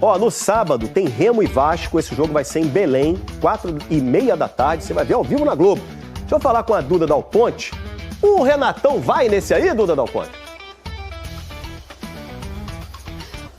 Ó, no sábado tem Remo e Vasco, esse jogo vai ser em Belém, 4h30 da tarde, você vai ver ao vivo na Globo. Deixa eu falar com a Duda Dal Ponte. O Renatão vai nesse aí, Duda Dal Ponte?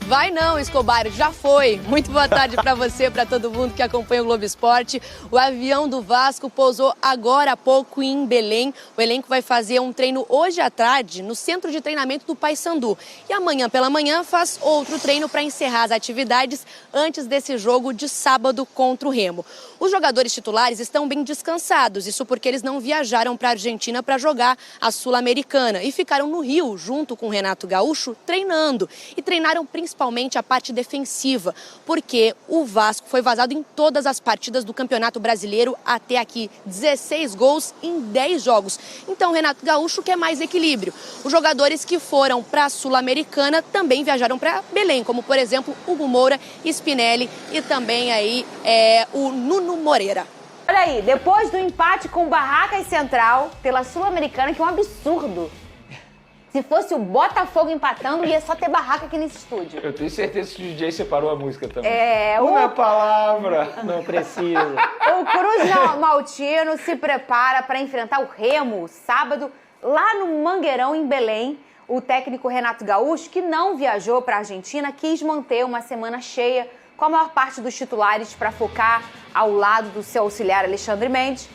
Vai não, Escobar, já foi. Muito boa tarde para você, para todo mundo que acompanha o Globo Esporte. O avião do Vasco pousou agora há pouco em Belém. O elenco vai fazer um treino hoje à tarde no centro de treinamento do Paysandu. E amanhã pela manhã faz outro treino para encerrar as atividades antes desse jogo de sábado contra o Remo. Os jogadores titulares estão bem descansados, isso porque eles não viajaram para a Argentina para jogar a Sul-Americana e ficaram no Rio junto com o Renato Gaúcho treinando. E treinaram principalmente a parte defensiva, porque o Vasco foi vazado em todas as partidas do Campeonato Brasileiro até aqui, 16 gols em 10 jogos. Então o Renato Gaúcho quer mais equilíbrio. Os jogadores que foram para a Sul-Americana também viajaram para Belém, como por exemplo Hugo Moura, Spinelli e também aí o Nuno Moreira. Olha aí, depois do empate com Barracas Central pela Sul-Americana, que é um absurdo. Se fosse o Botafogo empatando, ia só ter barraca aqui nesse estúdio. Eu tenho certeza que o DJ separou a música também. Uma palavra. Não precisa. O Cruz Maltino se prepara para enfrentar o Remo sábado lá no Mangueirão, em Belém. O técnico Renato Gaúcho, que não viajou para a Argentina, quis manter uma semana cheia com a maior parte dos titulares para focar ao lado do seu auxiliar Alexandre Mendes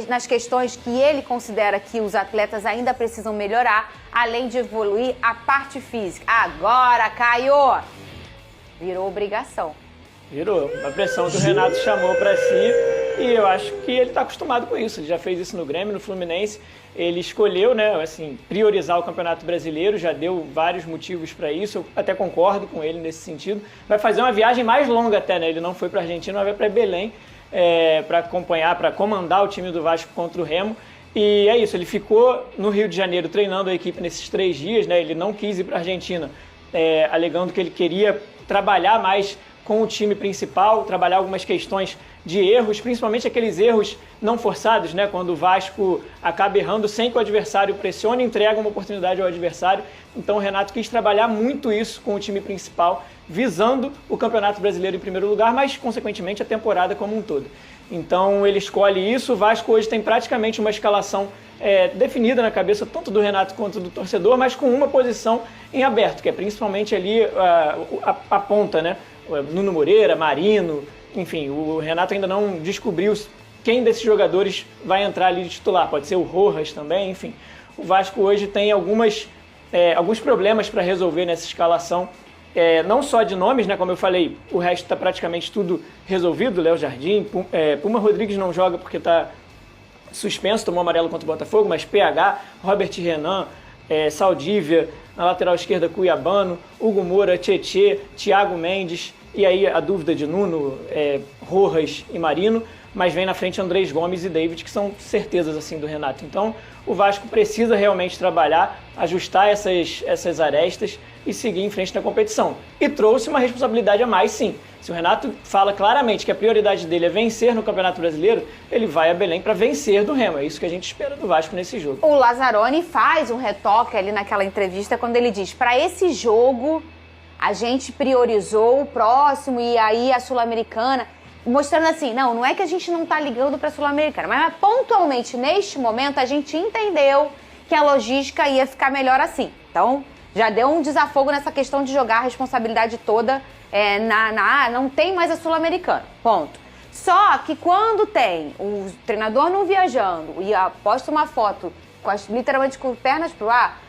nas questões que ele considera que os atletas ainda precisam melhorar, além de evoluir a parte física. Agora, Caio, virou obrigação. Virou. A pressão que o Renato chamou para si e eu acho que ele está acostumado com isso. Ele já fez isso no Grêmio, no Fluminense. Ele escolheu, né, assim, priorizar o Campeonato Brasileiro, já deu vários motivos para isso. Eu até concordo com ele nesse sentido. Vai fazer uma viagem mais longa até, né? Ele não foi para a Argentina, mas vai para Belém para acompanhar, para comandar o time do Vasco contra o Remo. E é isso, ele ficou no Rio de Janeiro treinando a equipe nesses 3 dias, né? Ele não quis ir para a Argentina, alegando que ele queria trabalhar mais com o time principal, trabalhar algumas questões de erros, principalmente aqueles erros não forçados, né? Quando o Vasco acaba errando sem que o adversário pressione, entrega uma oportunidade ao adversário. Então o Renato quis trabalhar muito isso com o time principal, visando o Campeonato Brasileiro em primeiro lugar, mas consequentemente a temporada como um todo. Então ele escolhe isso. O Vasco hoje tem praticamente uma escalação definida na cabeça tanto do Renato quanto do torcedor, mas com uma posição em aberto, que é principalmente ali a ponta, né? Nuno Moreira, Marino, enfim, o Renato ainda não descobriu quem desses jogadores vai entrar ali de titular. Pode ser o Rojas também, enfim. O Vasco hoje tem alguns problemas para resolver nessa escalação, não só de nomes, né? Como eu falei, o resto está praticamente tudo resolvido. Léo Jardim, Puma Rodrigues não joga porque está suspenso, tomou amarelo contra o Botafogo, mas PH, Robert Renan, Saldívia, na lateral esquerda Cuiabano, Hugo Moura, Tietê, Thiago Mendes, e aí a dúvida de Nuno, Rojas e Marino, mas vem na frente Andrés Gomes e David, que são certezas assim do Renato. Então o Vasco precisa realmente trabalhar, ajustar essas arestas e seguir em frente na competição. E trouxe uma responsabilidade a mais, sim. Se o Renato fala claramente que a prioridade dele é vencer no Campeonato Brasileiro, ele vai a Belém para vencer do Remo. É isso que a gente espera do Vasco nesse jogo. O Lazzaroni faz um retoque ali naquela entrevista quando ele diz: para esse jogo a gente priorizou o próximo e aí a Sul-Americana, mostrando assim, não é que a gente não tá ligando para a Sul-Americana, mas pontualmente neste momento a gente entendeu que a logística ia ficar melhor assim. Então já deu um desafogo nessa questão de jogar a responsabilidade toda não tem mais a Sul-Americana, ponto. Só que quando tem o treinador não viajando e posta uma foto literalmente com pernas pro ar,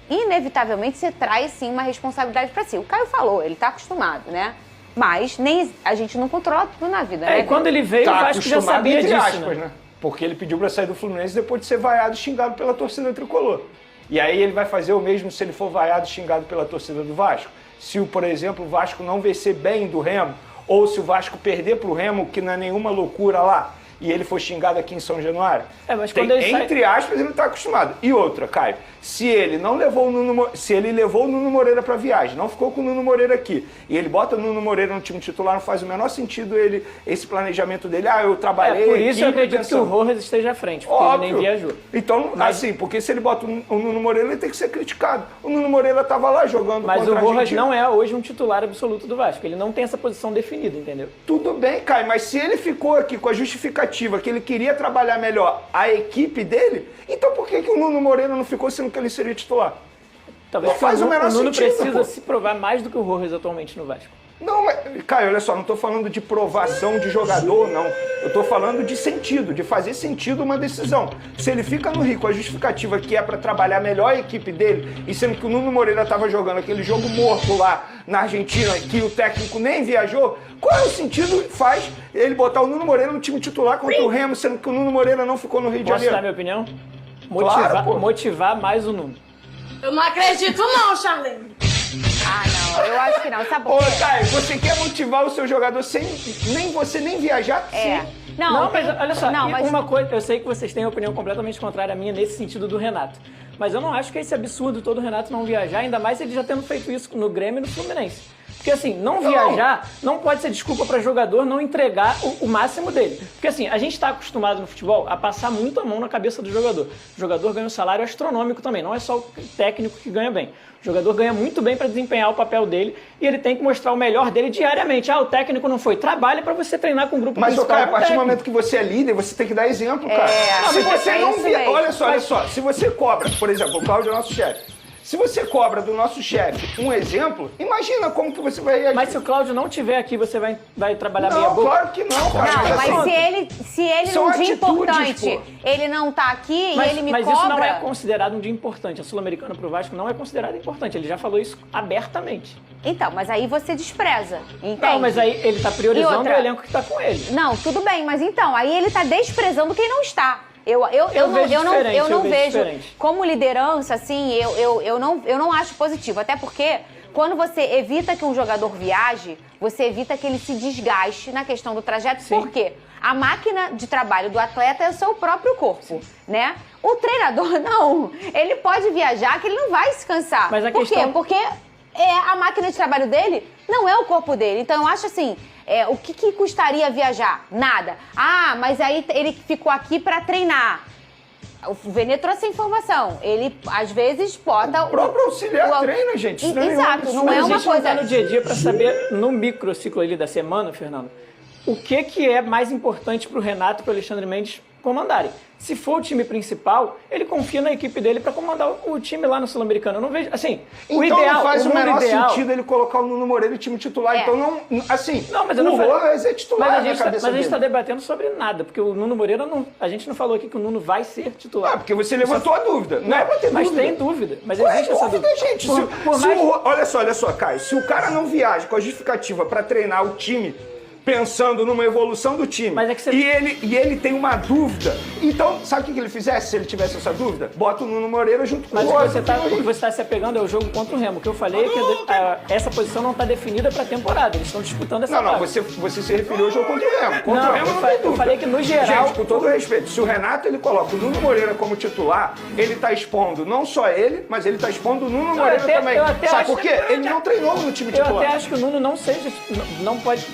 inevitavelmente você traz sim uma responsabilidade para si. O Caio falou, ele tá acostumado, né? Mas a gente não controla tudo na vida, né? E quando ele veio, tá, o Vasco já sabia disso, aspas, né? Porque ele pediu para sair do Fluminense depois de ser vaiado e xingado pela torcida tricolor. E aí ele vai fazer o mesmo se ele for vaiado e xingado pela torcida do Vasco. Se, por exemplo, o Vasco não vencer bem do Remo, ou se o Vasco perder pro Remo, que não é nenhuma loucura lá, e ele for xingado aqui em São Januário? Mas quando ele entre aspas, ele não está acostumado. E outra, Caio, se ele levou o Nuno Moreira para viagem, não ficou com o Nuno Moreira aqui, e ele bota o Nuno Moreira no time titular, não faz o menor sentido esse planejamento dele. Eu trabalhei... por isso eu acredito que o Rojas esteja à frente, porque ele nem viajou. Então, assim, porque se ele bota o Nuno Moreira, ele tem que ser criticado. O Nuno Moreira estava lá jogando contra a Argentina. Mas o Rojas não é hoje um titular absoluto do Vasco. Ele não tem essa posição definida, entendeu? Tudo bem, Caio, mas se ele ficou aqui com a justificativa que ele queria trabalhar melhor a equipe dele, então por que o Nuno Moreira não ficou sendo que ele seria titular? Talvez não faz o menor Nuno sentido, precisa se provar mais do que o Rojas atualmente no Vasco. Não, mas, Caio, olha só, não estou falando de provação de jogador, não. Eu estou falando de sentido, de fazer sentido uma decisão. Se ele fica no Rio com a justificativa que é para trabalhar melhor a equipe dele, e sendo que o Nuno Moreira estava jogando aquele jogo morto lá na Argentina, que o técnico nem viajou, qual é o sentido que faz ele botar o Nuno Moreira no time titular contra o Remo, sendo que o Nuno Moreira não ficou no Rio de Janeiro? Posso dar minha opinião? Motivar mais o Nuno. Eu não acredito não, Charlene. Não, eu acho que não. Sabe por quê? Caio, você quer motivar o seu jogador sem você nem viajar? Sim. Não, mas olha só, uma coisa, eu sei que vocês têm uma opinião completamente contrária à minha nesse sentido do Renato. Mas eu não acho que é esse absurdo todo o Renato não viajar, ainda mais ele já tendo feito isso no Grêmio e no Fluminense. Porque assim, não viajar não pode ser desculpa para jogador não entregar o máximo dele. Porque assim, a gente está acostumado no futebol a passar muito a mão na cabeça do jogador. O jogador ganha um salário astronômico também, não é só o técnico que ganha bem. O jogador ganha muito bem para desempenhar o papel dele e ele tem que mostrar o melhor dele diariamente. O técnico não foi. Trabalha para você treinar com o grupo principal. Mas, Caio, a partir do momento que você é líder, você tem que dar exemplo, cara. Se você não via... Olha só, se você cobra, por exemplo, o Cláudio é o nosso chefe. Se você cobra do nosso chefe um exemplo, imagina como que você vai reagir. Mas se o Cláudio não estiver aqui, você vai trabalhar meia boca? Claro que não, cara. Não, mas se ele num dia importante, ele não tá aqui e ele me cobra... Mas isso não é considerado um dia importante. A Sul-Americana pro Vasco não é considerado importante. Ele já falou isso abertamente. Então, mas aí você despreza, entende? Não, mas aí ele tá priorizando o elenco que tá com ele. Não, tudo bem, mas então, aí ele tá desprezando quem não está. Eu não vejo como liderança, assim, eu não acho positivo. Até porque, quando você evita que um jogador viaje, você evita que ele se desgaste na questão do trajeto. Sim. Por quê? A máquina de trabalho do atleta é o seu próprio corpo, né? O treinador, não. Ele pode viajar, que ele não vai se cansar. Mas Por quê? Porque a máquina de trabalho dele não é o corpo dele. Então, eu acho assim... o que custaria viajar? Nada. Mas aí ele ficou aqui para treinar. O Vene trouxe a informação. Ele, às vezes, bota... O próprio auxiliar treina, gente. Exato, não é uma coisa... A gente não tá no dia a dia para saber, no microciclo ali da semana, Fernando, o que é mais importante para o Renato e para o Alexandre Mendes comandarem. Se for o time principal, ele confia na equipe dele para comandar o time lá no Sul-Americano. Eu não vejo, assim, então o ideal... não faz o menor sentido ele colocar o Nuno Moreira no time titular. Então não, assim, mas eu não o Rojas é titular na cabeça dele. Mas a gente está debatendo sobre nada, porque o Nuno Moreira, a gente não falou aqui que o Nuno vai ser titular. Porque você levantou a dúvida. Não é pra ter dúvida. Mas tem dúvida. Mas existe essa dúvida. Gente. Olha só, Caio. Se o cara não viaja com a justificativa para treinar o time... pensando numa evolução do time, e ele tem uma dúvida. Então, sabe o que ele fizesse se ele tivesse essa dúvida? Bota o Nuno Moreira junto com o Rojas. Mas o que você está se apegando é o jogo contra o Remo. O que eu falei é que essa posição não está definida para a temporada. Eles estão disputando essa vaga. Você se referiu ao jogo contra o Remo. Contra o Remo eu falei que no geral... Gente, com todo respeito, se o Renato ele coloca o Nuno Moreira como titular, ele está expondo não só ele, mas ele está expondo o Nuno Moreira também. Sabe por quê? Ele não treinou no time titular. Eu até acho que o Nuno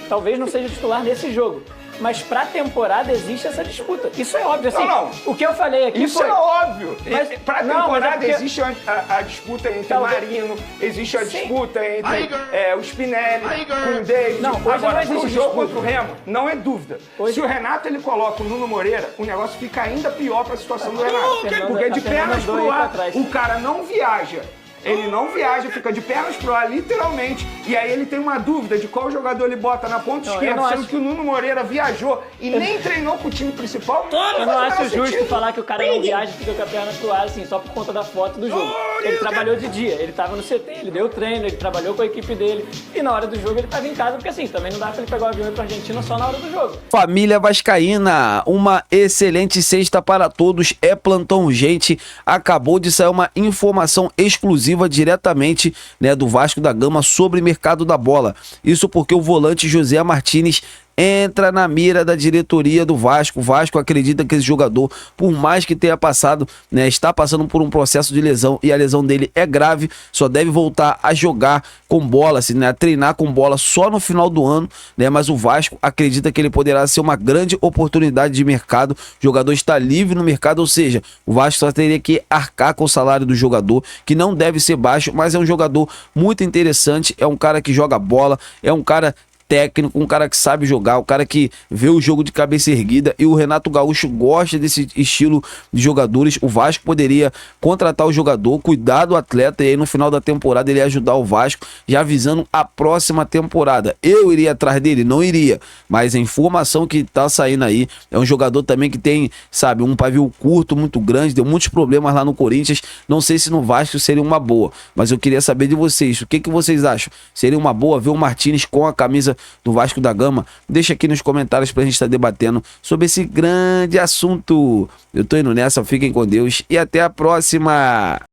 talvez não seja titular nesse jogo. Mas pra temporada existe essa disputa. Isso é óbvio. Assim, não. O que eu falei aqui Isso é óbvio. Mas, pra temporada existe a disputa entre Marino, existe a disputa entre o Spinelli com o David. Agora, o jogo contra o Remo, não é dúvida. Se o Renato ele coloca o Nuno Moreira, o negócio fica ainda pior pra situação do Renato. Porque de pernas pro ar, o cara não viaja. Ele não viaja, fica de pernas pro ar, literalmente. E aí ele tem uma dúvida de qual jogador ele bota na ponta esquerda, sendo que o Nuno Moreira viajou e nem treinou com o time principal. Eu não acho justo falar que o cara não viaja e fica com a perna pro ar, assim, só por conta da foto do jogo. Ele trabalhou de dia, ele tava no CT, ele deu treino, ele trabalhou com a equipe dele. E na hora do jogo ele tava em casa, porque assim, também não dá pra ele pegar o avião e ir pra Argentina só na hora do jogo. Família vascaína, uma excelente sexta para todos, é Plantão Urgente. Acabou de sair uma informação exclusiva diretamente, né, do Vasco da Gama sobre o mercado da bola. Isso porque o volante José Martínez entra na mira da diretoria do Vasco. O Vasco acredita que esse jogador, por mais que tenha passado, né, está passando por um processo de lesão e a lesão dele é grave, só deve voltar a jogar com bola, assim, né, a treinar com bola só no final do ano, né, mas o Vasco acredita que ele poderá ser uma grande oportunidade de mercado. O jogador está livre no mercado, ou seja, o Vasco só teria que arcar com o salário do jogador, que não deve ser baixo, mas é um jogador muito interessante, é um cara que joga bola, é um cara técnico, um cara que sabe jogar, um cara que vê o jogo de cabeça erguida, e o Renato Gaúcho gosta desse estilo de jogadores. O Vasco poderia contratar o jogador, cuidar do atleta, e aí no final da temporada ele ia ajudar o Vasco, já visando a próxima temporada. Eu iria atrás dele? Não iria, mas a informação que tá saindo aí, é um jogador também que tem, sabe, um pavio curto, muito grande, deu muitos problemas lá no Corinthians. Não sei se no Vasco seria uma boa, mas eu queria saber de vocês, o que vocês acham? Seria uma boa ver o Martínez com a camisa do Vasco da Gama? Deixa aqui nos comentários pra gente estar debatendo sobre esse grande assunto. Eu tô indo nessa, fiquem com Deus e até a próxima!